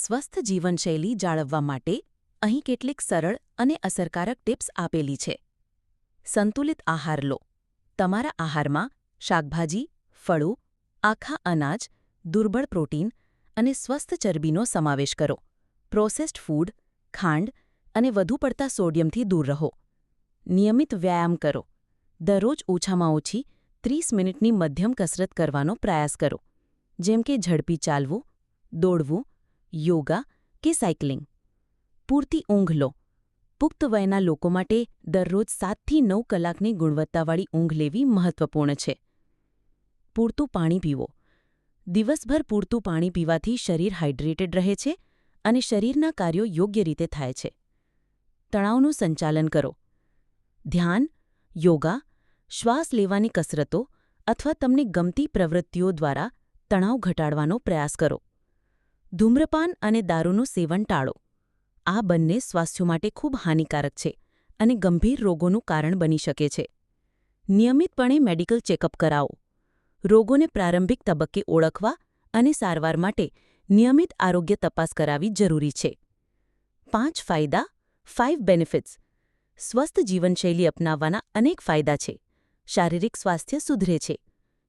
સ્વસ્થ જીવનશૈલી જાળવવા માટે અહીં કેટલીક સરળ અને અસરકારક ટિપ્સ આપેલી છે. સંતુલિત આહાર લો. તમારા આહારમાં શાકભાજી, ફળો, આખા અનાજ, દુર્બળ પ્રોટીન અને સ્વસ્થ ચરબીનો સમાવેશ કરો. પ્રોસેસ્ડ ફૂડ, ખાંડ અને વધુ પડતા સોડિયમથી દૂર રહો. નિયમિત વ્યાયામ કરો. દરરોજ ઓછામાં ઓછી 30 મિનિટની મધ્યમ કસરત કરવાનો પ્રયાસ કરો, જેમ કે ઝડપી ચાલવું, દોડવું, યોગા કે સાયકલિંગ. પૂરતી ઊંઘ લો. પુખ્ત વયના લોકો માટે દરરોજ 7 થી 9 કલાકની ગુણવત્તાવાળી ઊંઘ લેવી મહત્વપૂર્ણ છે. પૂરતું પાણી પીવો. દિવસભર પૂરતું પાણી પીવાથી શરીર હાઇડ્રેટેડ રહે છે અને શરીરના કાર્યો યોગ્ય રીતે થાય છે. તણાવનું સંચાલન કરો. ધ્યાન, યોગા, શ્વાસ લેવાની કસરતો અથવા તમને ગમતી પ્રવૃત્તિઓ દ્વારા તણાવ ઘટાડવાનો પ્રયાસ કરો. ધૂમ્રપાન અને દારૂનું સેવન ટાળો. આ બંને સ્વાસ્થ્ય માટે ખૂબ હાનિકારક છે અને ગંભીર રોગોનું કારણ બની શકે છે. નિયમિતપણે મેડિકલ ચેકઅપ કરાવો. રોગોને પ્રારંભિક તબક્કે ઓળખવા અને સારવાર માટે નિયમિત આરોગ્ય તપાસ કરાવવી જરૂરી છે. 5 ફાયદા 5 બેનિફિટ્સ. સ્વસ્થ જીવનશૈલી અપનાવવાના અનેક ફાયદા છે. શારીરિક સ્વાસ્થ્ય સુધરે છે.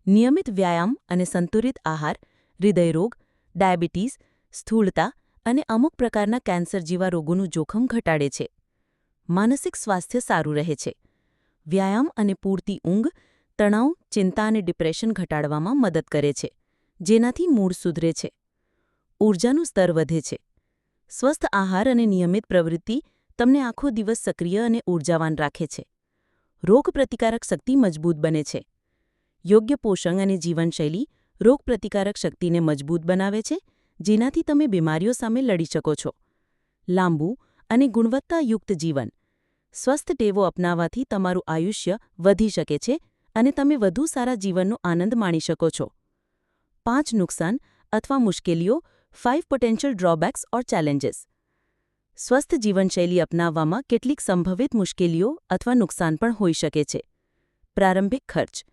નિયમિત વ્યાયામ અને સંતુલિત આહાર હૃદયરોગ, ડાયાબિટીસ, સ્થૂળતા અને અમુક પ્રકારના કેન્સર જેવા રોગોનું જોખમ ઘટાડે છે. માનસિક સ્વાસ્થ્ય સારું રહે છે. વ્યાયામ અને પૂરતી ઊંઘ તણાવ, ચિંતા અને ડિપ્રેશન ઘટાડવામાં મદદ કરે છે, જેનાથી મૂડ સુધરે છે. ઊર્જાનું સ્તર વધે છે. સ્વસ્થ આહાર અને નિયમિત પ્રવૃત્તિ તમને આખો દિવસ સક્રિય અને ઊર્જાવાન રાખે છે. રોગપ્રતિકારક શક્તિ મજબૂત બને છે. યોગ્ય પોષણ અને જીવનશૈલી રોગપ્રતિકારક શક્તિને મજબૂત બનાવે છે, જેનાથી તમે બીમારીઓ સામે લડી શકો છો. લાંબુ અને ગુણવત્તાયુક્ત જીવન. સ્વસ્થ ટેવો અપનાવવાથી તમારું આયુષ્ય વધી શકે છે અને તમે વધુ સારા જીવનનો આનંદ માણી શકો છો. 5 નુકસાન અથવા મુશ્કેલીઓ 5 પોટેન્શિયલ ડ્રોબેક્સ ઓર ચેલેન્જીસ. સ્વસ્થ જીવનશૈલી અપનાવવામાં કેટલીક સંભવિત મુશ્કેલીઓ અથવા નુકસાન પણ હોઈ શકે છે. પ્રારંભિક ખર્ચ.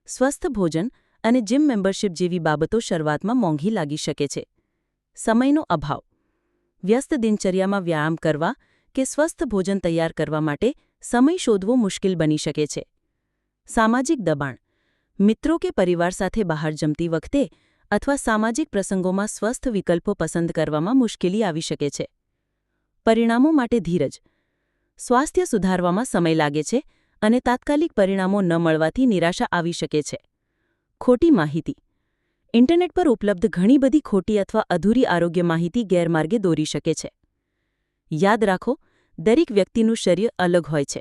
સ્વસ્થ ભોજન અને જીમ મેમ્બરશિપ જેવી બાબતો શરૂઆતમાં મોંઘી લાગી શકે છે. સમયનો અભાવ. વ્યસ્ત દિનચર્યામાં વ્યાયામ કરવા કે સ્વસ્થ ભોજન તૈયાર કરવા માટે સમય શોધવો મુશ્કેલ બની શકે છે. સામાજિક દબાણ. મિત્રો કે પરિવાર સાથે બહાર જમતી વખતે અથવા સામાજિક પ્રસંગોમાં સ્વસ્થ વિકલ્પો પસંદ કરવામાં મુશ્કેલી આવી શકે છે. પરિણામો માટે ધીરજ. સ્વાસ્થ્ય સુધારવામાં સમય લાગે છે અને તાત્કાલિક પરિણામો ન મળવાથી નિરાશા આવી શકે છે. ખોટી માહિતી. ઇન્ટરનેટ પર ઉપલબ્ધ ઘણી બધી ખોટી અથવા અધૂરી આરોગ્ય માહિતી ગેરમાર્ગે દોરી શકે છે. યાદ રાખો, દરેક વ્યક્તિનું શરીર અલગ હોય છે,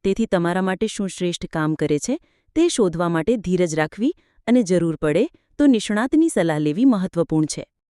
તેથી તમારા માટે શું શ્રેષ્ઠ કામ કરે છે તે શોધવા માટે ધીરજ રાખવી અને જરૂર પડે તો નિષ્ણાતની સલાહ લેવી મહત્વપૂર્ણ છે.